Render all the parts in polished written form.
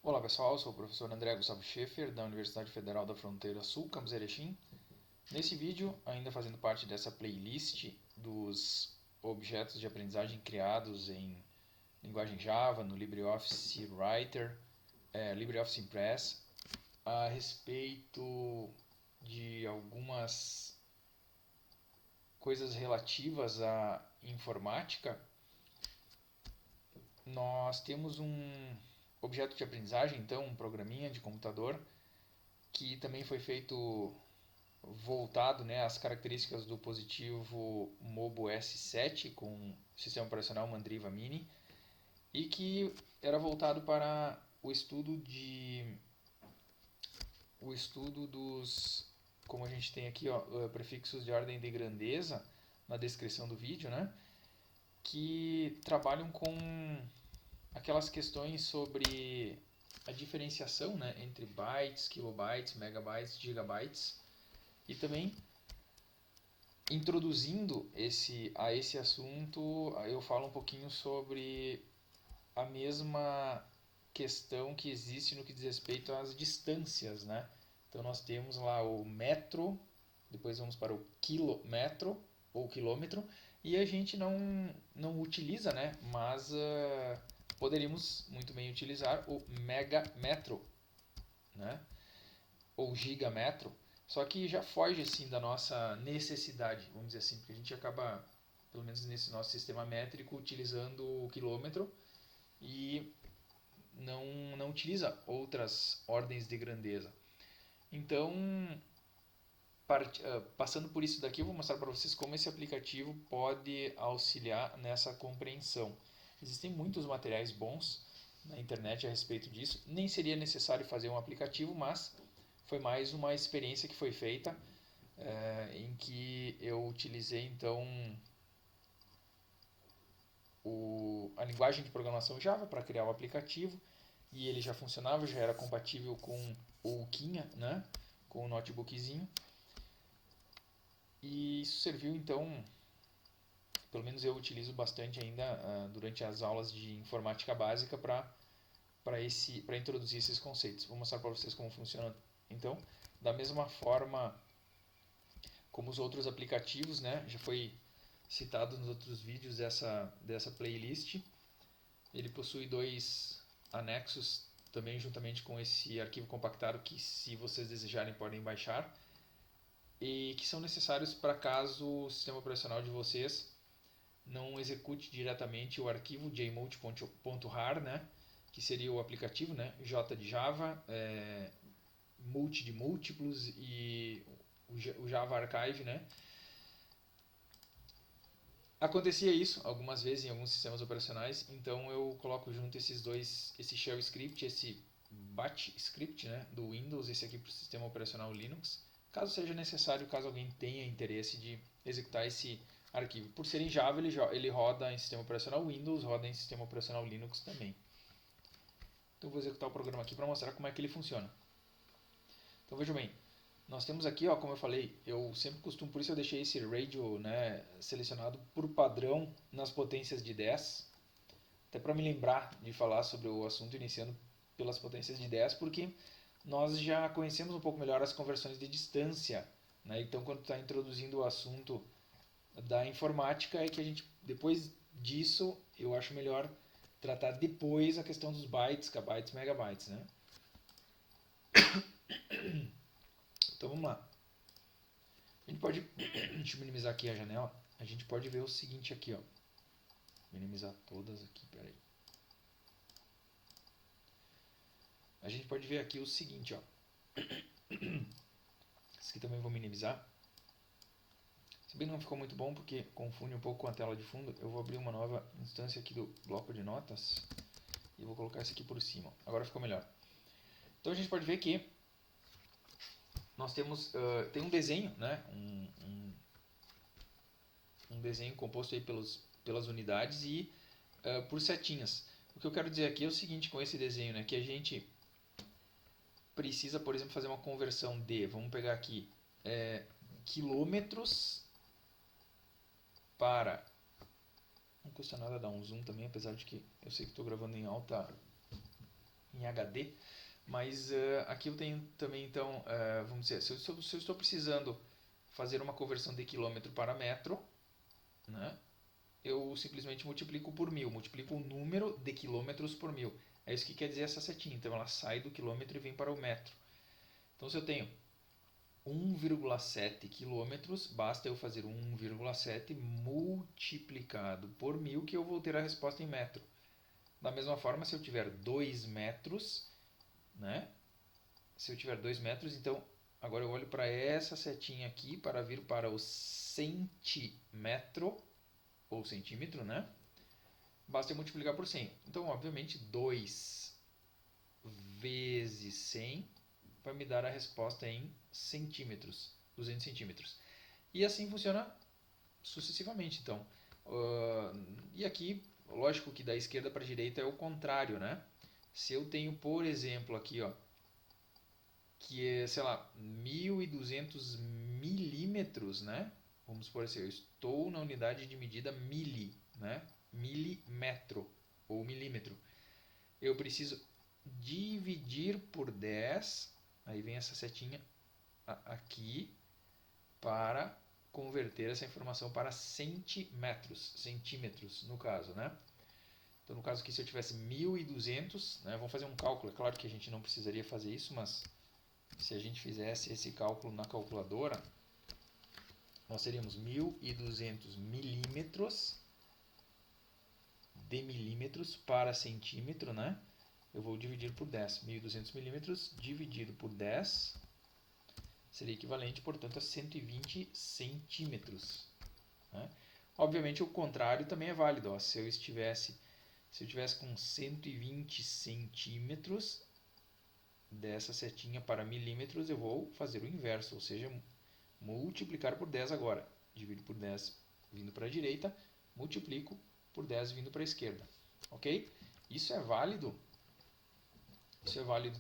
Olá pessoal, sou o professor André Gustavo Schaefer, da Universidade Federal da Fronteira Sul, Campus Erechim. Nesse vídeo, ainda fazendo parte dessa playlist dos objetos de aprendizagem criados em linguagem Java, no LibreOffice Writer, LibreOffice Impress, a respeito de algumas coisas relativas à informática, nós temos um objeto de aprendizagem, então um programinha de computador, que também foi feito voltado, né, às características do dispositivo Mobo S7 com sistema operacional Mandriva Mini e que era voltado para o estudo dos, como a gente tem aqui, ó, prefixos de ordem de grandeza na descrição do vídeo, né, que trabalham com aquelas questões sobre a diferenciação, né, entre bytes, kilobytes, megabytes, gigabytes, e também introduzindo a esse assunto, eu falo um pouquinho sobre a mesma questão que existe no que diz respeito às distâncias, né? Então nós temos lá o metro, depois vamos para o quilômetro ou quilômetro, e a gente não utiliza, né? Mas poderíamos muito bem utilizar o megametro, né? Ou gigametro, só que já foge assim da nossa necessidade, vamos dizer assim, porque a gente acaba, pelo menos nesse nosso sistema métrico, utilizando o quilômetro e não utiliza outras ordens de grandeza. Então, passando por isso daqui, eu vou mostrar para vocês como esse aplicativo pode auxiliar nessa compreensão. Existem muitos materiais bons na internet a respeito disso. Nem seria necessário fazer um aplicativo, mas foi mais uma experiência que foi feita em que eu utilizei então a linguagem de programação Java para criar o aplicativo e ele já funcionava, já era compatível com o Quinha, né, com o notebookzinho, e isso serviu então, pelo menos eu utilizo bastante ainda durante as aulas de informática básica para introduzir esses conceitos. Vou mostrar para vocês como funciona então, da mesma forma como os outros aplicativos, né? Já foi citado nos outros vídeos dessa playlist. Ele possui dois anexos também juntamente com esse arquivo compactado que, se vocês desejarem, podem baixar e que são necessários para caso o sistema operacional de vocês não execute diretamente o arquivo jmulti.rar, né? Que seria o aplicativo, né? J de Java, multi de múltiplos e o Java Archive, né? Acontecia isso algumas vezes em alguns sistemas operacionais, então eu coloco junto esses dois, esse shell script, esse batch script, né, do Windows, esse aqui para o sistema operacional Linux, caso seja necessário, caso alguém tenha interesse de executar esse arquivo. Por ser em Java, ele roda em sistema operacional Windows, roda em sistema operacional Linux também. Então eu vou executar o programa aqui para mostrar como é que ele funciona. Então vejam bem, nós temos aqui, ó, como eu falei, eu sempre costumo, por isso eu deixei esse radio, né, selecionado por padrão nas potências de 10, até para me lembrar de falar sobre o assunto iniciando pelas potências de 10, porque nós já conhecemos um pouco melhor as conversões de distância, né? Então quando está introduzindo o assunto da informática é que a gente, depois disso, eu acho melhor tratar depois a questão dos bytes, kbytes, megabytes, né? Então vamos lá. A gente pode, deixa eu minimizar aqui a janela, a gente pode ver o seguinte aqui, ó. Minimizar todas aqui, peraí. A gente pode ver aqui o seguinte, ó. Esse aqui também vou minimizar. Se bem que não ficou muito bom porque confunde um pouco com a tela de fundo, eu vou abrir uma nova instância aqui do bloco de notas e vou colocar esse aqui por cima. Agora ficou melhor. Então a gente pode ver que nós temos tem um desenho, né? Um desenho composto aí pelas unidades e por setinhas. O que eu quero dizer aqui é o seguinte com esse desenho, né? Que a gente precisa, por exemplo, fazer uma conversão de, vamos pegar aqui, quilômetros para, não custa nada dar um zoom também, apesar de que eu sei que estou gravando em em HD. Mas aqui eu tenho também, então, vamos dizer, se eu estou precisando fazer uma conversão de quilômetro para metro, né, eu simplesmente multiplico por 1000, multiplico o número de quilômetros por 1000. É isso que quer dizer essa setinha. Então ela sai do quilômetro e vem para o metro. Então se eu tenho 1,7 quilômetros, basta eu fazer 1,7 multiplicado por 1000 que eu vou ter a resposta em metro. Da mesma forma, se eu tiver 2 metros, né? Se eu tiver 2 metros, então agora eu olho para essa setinha aqui para vir para o centímetro, ou centímetro, né? Basta eu multiplicar por 100. Então, obviamente, 2 vezes 100 vai me dar a resposta em centímetros, 200 centímetros. E assim funciona sucessivamente, então. E aqui, lógico que da esquerda para a direita é o contrário, né? Se eu tenho, por exemplo, aqui, ó, que é, sei lá, 1200 milímetros, né? Vamos supor assim, eu estou na unidade de medida mili, né? Milímetro ou milímetro. Eu preciso dividir por 10, aí vem essa setinha aqui, para converter essa informação para centímetros no caso, né? Então, no caso aqui, se eu tivesse 1200, né, vamos fazer um cálculo. É claro que a gente não precisaria fazer isso, mas se a gente fizesse esse cálculo na calculadora, nós teríamos 1200 milímetros de milímetros para centímetro, né? Eu vou dividir por 10. 1200 milímetros dividido por 10 seria equivalente, portanto, a 120 centímetros. Né? Obviamente, o contrário também é válido. Ó. Se eu tivesse com 120 centímetros dessa setinha para milímetros, eu vou fazer o inverso, ou seja, multiplicar por 10 agora. Divido por 10 vindo para a direita, multiplico por 10 vindo para a esquerda. Ok? Isso é válido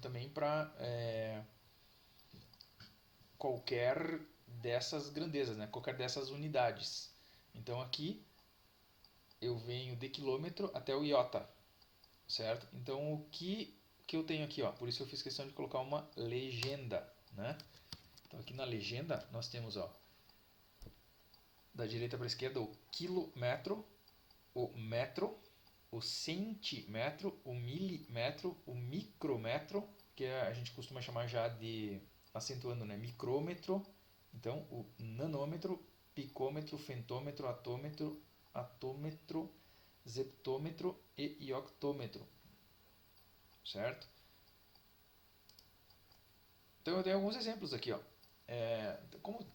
também para qualquer dessas grandezas, né? Qualquer dessas unidades. Então aqui eu venho de quilômetro até o iota, certo? Então o que eu tenho aqui, ó, por isso eu fiz questão de colocar uma legenda, né? Então aqui na legenda nós temos, ó, da direita para a esquerda o quilômetro, o metro, o centímetro, o milímetro, o micrômetro, que a gente costuma chamar já de, acentuando, né, micrômetro, então o nanômetro, picômetro, fentômetro, atômetro, zeptômetro e octômetro, certo? Então eu tenho alguns exemplos aqui, ó. Como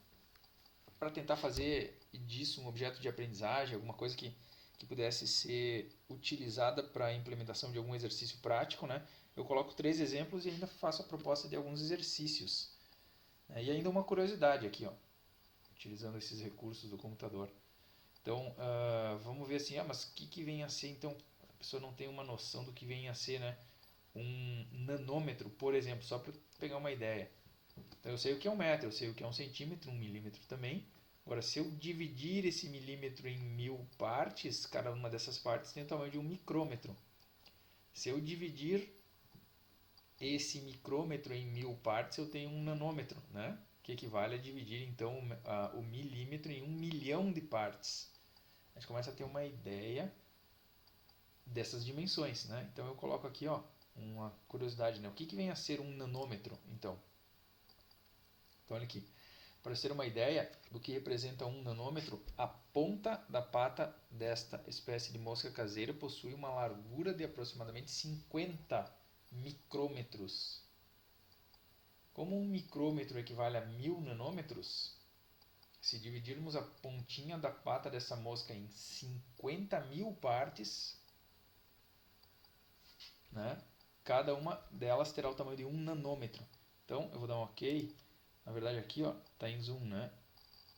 para tentar fazer disso um objeto de aprendizagem, alguma coisa que pudesse ser utilizada para a implementação de algum exercício prático, né? Eu coloco 3 exemplos e ainda faço a proposta de alguns exercícios. E ainda uma curiosidade aqui, ó, utilizando esses recursos do computador. Então, vamos ver assim, mas o que vem a ser, então, a pessoa não tem uma noção do que vem a ser, né? Um nanômetro, por exemplo, só para pegar uma ideia. Então eu sei o que é um metro, eu sei o que é um centímetro, um milímetro também. Agora, se eu dividir esse milímetro em 1000 partes, cada uma dessas partes tem o tamanho de um micrômetro. Se eu dividir esse micrômetro em 1000 partes, eu tenho um nanômetro, né? Que equivale a dividir então o milímetro em 1 milhão de partes. A gente começa a ter uma ideia dessas dimensões, né? Então eu coloco aqui, ó, uma curiosidade, né? O que vem a ser um nanômetro, então? Então olha aqui. Para ter uma ideia do que representa um nanômetro, a ponta da pata desta espécie de mosca caseira possui uma largura de aproximadamente 50 micrômetros. Como um micrômetro equivale a 1000 nanômetros, se dividirmos a pontinha da pata dessa mosca em 50.000 partes, né, cada uma delas terá o tamanho de 1 nanômetro. Então eu vou dar um OK. Na verdade aqui está em zoom, né?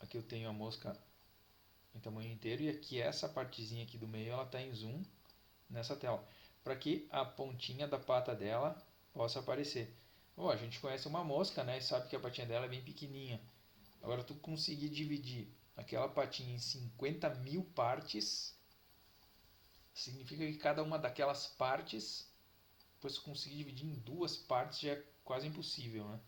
Aqui eu tenho a mosca em tamanho inteiro e aqui essa partezinha aqui do meio ela está em zoom nessa tela, para que a pontinha da pata dela possa aparecer. A gente conhece uma mosca, né? E sabe que a patinha dela é bem pequenininha. Agora tu conseguir dividir aquela patinha em 50.000 partes, significa que cada uma daquelas partes pois conseguir dividir em duas partes já é quase impossível, né?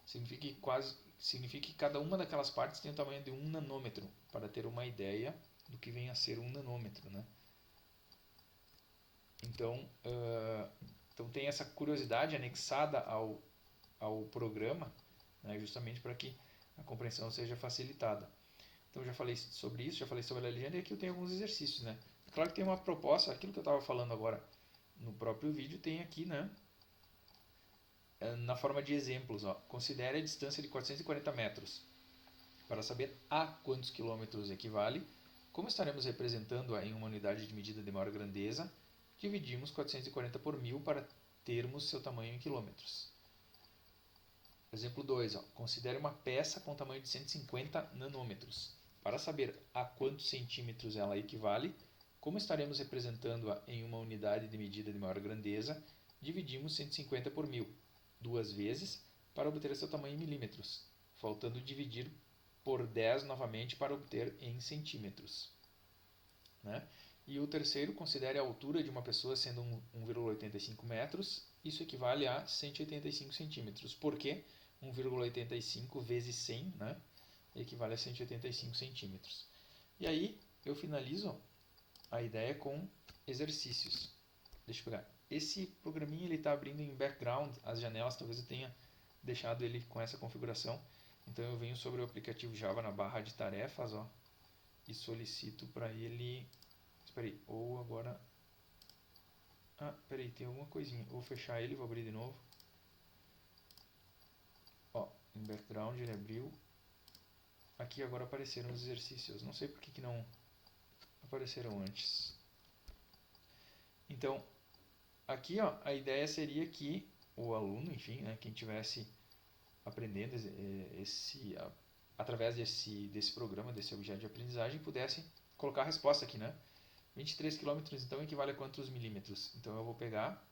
Significa que cada uma daquelas partes tem o tamanho de 1 nanômetro, para ter uma ideia do que vem a ser 1 nanômetro, né? Então tem essa curiosidade anexada ao programa, né, justamente para que a compreensão seja facilitada. Então eu já falei sobre isso, já falei sobre a legenda, e aqui eu tenho alguns exercícios, né? Claro que tem uma proposta, aquilo que eu estava falando agora no próprio vídeo tem aqui, né? Na forma de exemplos, ó. Considere a distância de 440 metros. Para saber a quantos quilômetros equivale, como estaremos representando-a em uma unidade de medida de maior grandeza, dividimos 440 por 1000 para termos seu tamanho em quilômetros. Exemplo 2. Considere uma peça com tamanho de 150 nanômetros. Para saber a quantos centímetros ela equivale, como estaremos representando-a em uma unidade de medida de maior grandeza, dividimos 150 por 1000, duas vezes, para obter seu tamanho em milímetros, faltando dividir por 10 novamente para obter em centímetros. Né? E o terceiro, considere a altura de uma pessoa sendo 1,85 metros, isso equivale a 185 centímetros. Por quê? 1,85 vezes 100, né? Equivale a 185 centímetros. E aí eu finalizo a ideia com exercícios. Deixa eu pegar. Esse programinha ele está abrindo em background as janelas, talvez eu tenha deixado ele com essa configuração. Então eu venho sobre o aplicativo Java na barra de tarefas, ó, e solicito para ele. Espera aí, ou agora. Espera aí, tem alguma coisinha. Vou fechar ele, vou abrir de novo. Ó, em background ele abriu. Aqui agora apareceram os exercícios. Não sei por que não apareceram antes. Então, aqui ó, a ideia seria que o aluno, enfim, né, quem tivesse aprendendo através desse programa, desse objeto de aprendizagem, pudesse colocar a resposta aqui, né? 23 km então equivale a quantos milímetros? Então eu vou pegar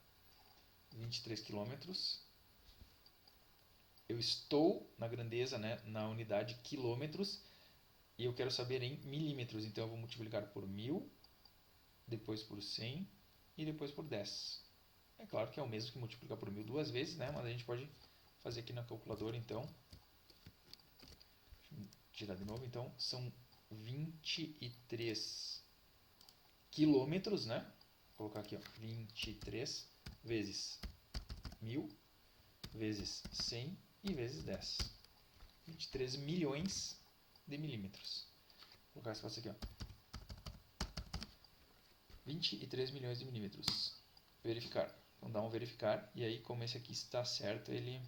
23 km. Eu estou na grandeza, né, na unidade quilômetros, e eu quero saber em milímetros. Então eu vou multiplicar por 1000, depois por 100 e depois por 10. É claro que é o mesmo que multiplicar por 1000 duas vezes, né? Mas a gente pode fazer aqui na calculadora, então. Deixa eu tirar de novo. Então são 23 quilômetros, né? Vou colocar aqui, ó, 23 vezes 1000 vezes 100 e vezes 10. 23 milhões de milímetros. Vou colocar essa aqui, ó. 23 milhões de milímetros. Verificar. Então dá um verificar, e aí como esse aqui está certo, ele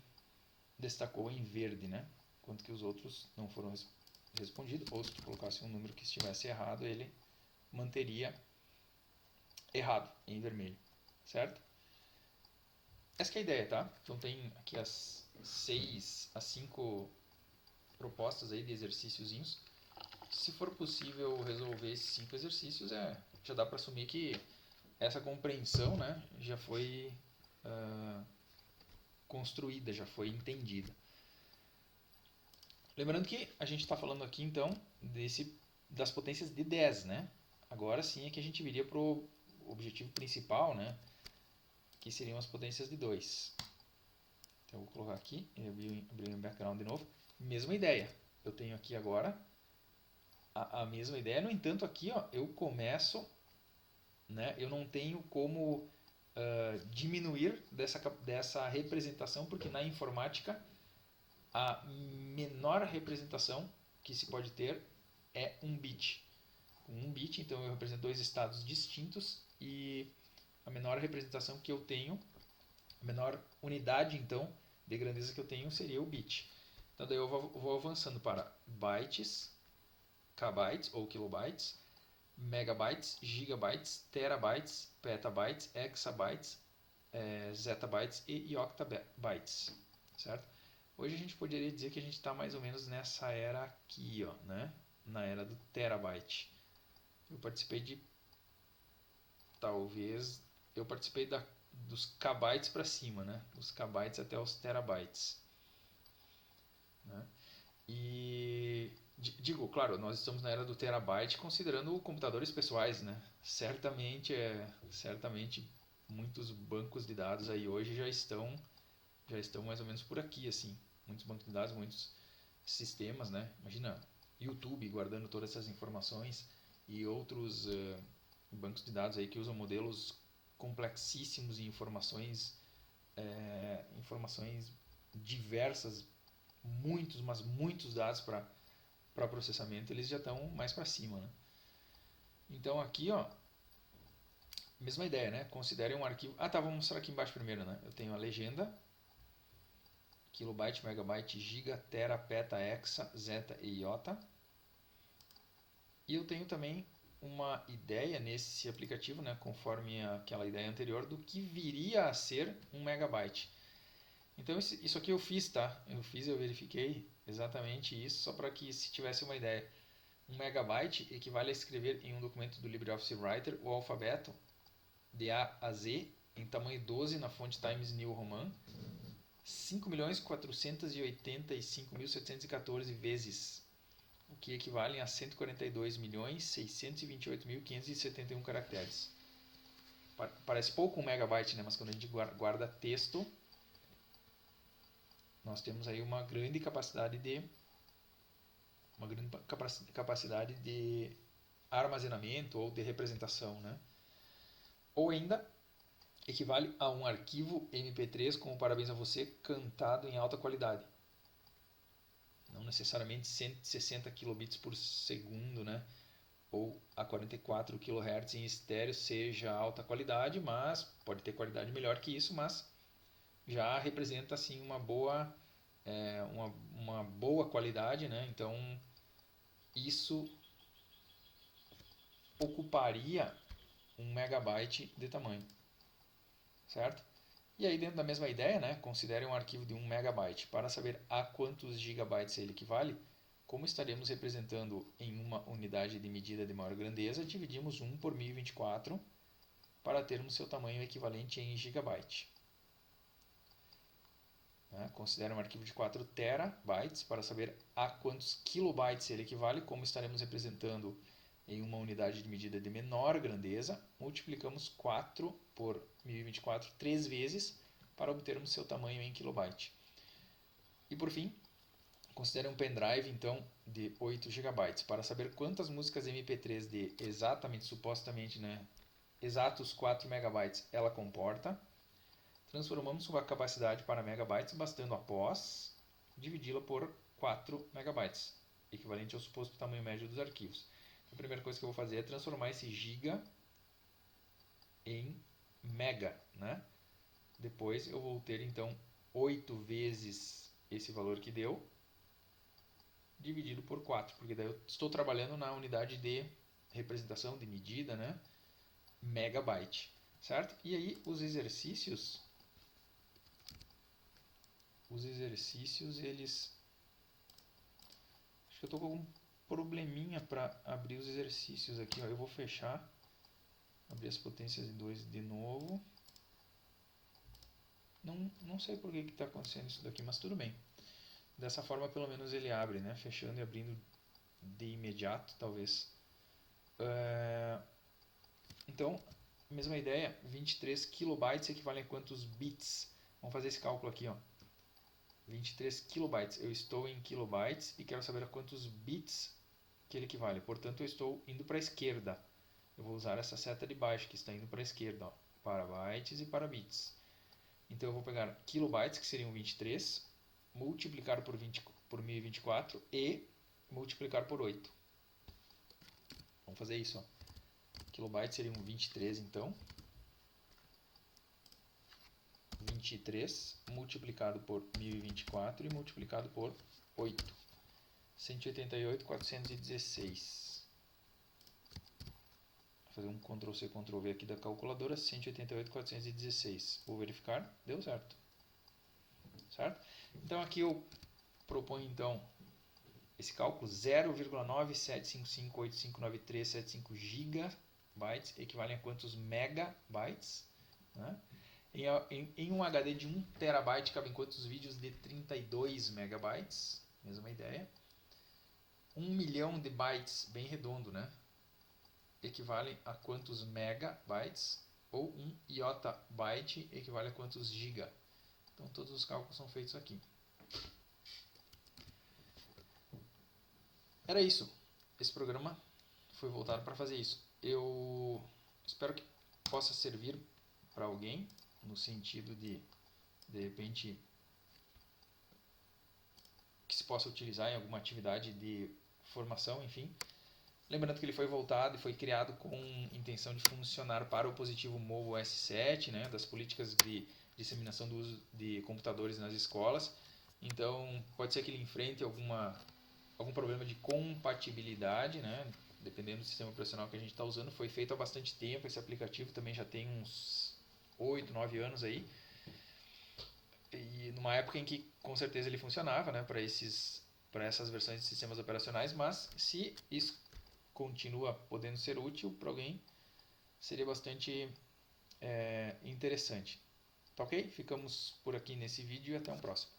destacou em verde, né? Enquanto que os outros não foram respondidos, ou se tu colocasse um número que estivesse errado, ele manteria errado em vermelho, certo? Essa é a ideia, tá? Então tem aqui as 5 propostas aí de exercíciozinhos. Se for possível resolver esses 5 exercícios, já dá para assumir que essa compreensão, né, já foi construída, já foi entendida. Lembrando que a gente está falando aqui então das potências de 10, né? Agora sim é que a gente viria para o objetivo principal, né? Que seriam as potências de 2. Então eu vou colocar aqui, abrir o background de novo. Mesma ideia. Eu tenho aqui agora a mesma ideia. No entanto, aqui ó, eu começo, né? Eu não tenho como diminuir dessa representação, porque na informática a menor representação que se pode ter é um bit. Com um bit, então eu represento dois estados distintos, e a menor representação que eu tenho, a menor unidade então de grandeza que eu tenho seria o bit. Então daí eu vou avançando para bytes, kbytes ou kilobytes, megabytes, gigabytes, terabytes, petabytes, exabytes, zettabytes e octabytes, certo? Hoje a gente poderia dizer que a gente está mais ou menos nessa era aqui, ó, né? Na era do terabyte. Eu participei dos kbytes para cima, né? Dos kbytes até os terabytes, né? E digo, claro, nós estamos na era do terabyte considerando computadores pessoais, né? Certamente muitos bancos de dados aí hoje já estão mais ou menos por aqui, assim. Muitos bancos de dados, muitos sistemas, né? Imagina YouTube guardando todas essas informações e outros bancos de dados aí que usam modelos complexíssimos e informações diversas, mas muitos dados para processamento, eles já estão mais para cima, né? Então aqui, ó, mesma ideia, né? Considere um arquivo. Ah, tá, vou mostrar aqui embaixo primeiro, né? Eu tenho a legenda, kilobyte, megabyte, giga, tera, peta, hexa, zeta e iota. E eu tenho também uma ideia nesse aplicativo, né, conforme aquela ideia anterior, do que viria a ser um megabyte. Então isso aqui eu fiz, tá? Eu verifiquei exatamente isso, só para que se tivesse uma ideia. Um megabyte equivale a escrever em um documento do LibreOffice Writer o alfabeto de A a Z em tamanho 12 na fonte Times New Roman 5.485.714 vezes, o que equivale a 142.628.571 caracteres. Parece pouco um megabyte, né? Mas quando a gente guarda texto, nós temos aí uma grande capacidade de armazenamento ou de representação, né? Ou ainda equivale a um arquivo MP3 como Parabéns a Você cantado em alta qualidade. Não necessariamente 160 kilobits por segundo, né? Ou a 44 kHz em estéreo seja alta qualidade, mas pode ter qualidade melhor que isso, mas já representa assim uma boa qualidade, né? Então isso ocuparia 1 MB de tamanho, certo? E aí dentro da mesma ideia, né, considere um arquivo de 1 MB. Para saber a quantos gigabytes ele equivale, como estaremos representando em uma unidade de medida de maior grandeza, dividimos 1 por 1024 para termos seu tamanho equivalente em gigabyte. Considere um arquivo de 4 terabytes para saber a quantos kilobytes ele equivale, como estaremos representando em uma unidade de medida de menor grandeza, multiplicamos 4 por 1024 3 vezes para obtermos seu tamanho em kilobyte. E por fim, considere um pendrive então de 8 GB para saber quantas músicas MP3 de supostamente, né, exatos 4 MB ela comporta. Transformamos sua capacidade para megabytes, bastando após dividi-la por 4 MB, equivalente ao suposto tamanho médio dos arquivos. A primeira coisa que eu vou fazer é transformar esse giga em mega, né? Depois eu vou ter então 8 vezes esse valor que deu, dividido por 4, porque daí eu estou trabalhando na unidade de representação, de medida, né? Megabyte, certo? E aí os exercícios, eles... Acho que eu estou com algum probleminha para abrir os exercícios aqui, ó. Eu vou fechar, abrir as potências de 2 de novo. Não sei por que está acontecendo isso daqui, mas tudo bem. Dessa forma pelo menos ele abre, né? Fechando e abrindo de imediato, talvez. Então, mesma ideia, 23 kilobytes equivalem a quantos bits? Vamos fazer esse cálculo aqui, ó. 23 kilobytes, eu estou em kilobytes e quero saber a quantos bits que ele equivale. Portanto, eu estou indo para a esquerda. Eu vou usar essa seta de baixo que está indo para a esquerda, ó, para bytes e para bits. Então eu vou pegar kilobytes, que seriam 23, multiplicar por 1024 e multiplicar por 8. Vamos fazer isso, ó. Kilobytes seriam 23, então. 23 multiplicado por 1024 e multiplicado por 8. 188.416. Vou fazer um Ctrl+C, Ctrl+V aqui da calculadora. 188.416. Vou verificar. Deu certo. Certo? Então aqui eu proponho então esse cálculo. 0,97558.593.75 gigabytes equivalem a quantos megabytes? Né? Em um HD de 1 terabyte cabem quantos vídeos de 32 megabytes? Mesma ideia. 1 milhão de bytes, bem redondo, né? Equivalem a quantos megabytes? ou um iota byte equivale a quantos giga. Então todos os cálculos são feitos aqui. Era isso. Esse programa foi voltado para fazer isso. Eu espero que possa servir para alguém, no sentido de repente, que se possa utilizar em alguma atividade de formação, enfim. Lembrando que ele foi voltado e foi criado com intenção de funcionar para o positivo MOVO S7, né, das políticas de disseminação do uso de computadores nas escolas. Então, pode ser que ele enfrente algum problema de compatibilidade, né, dependendo do sistema operacional que a gente está usando. Foi feito há bastante tempo, esse aplicativo também já tem uns 8, 9 anos aí. E numa época em que com certeza ele funcionava, né, para essas versões de sistemas operacionais, mas se isso continua podendo ser útil para alguém, seria bastante interessante. Tá ok? Ficamos por aqui nesse vídeo e até um próximo.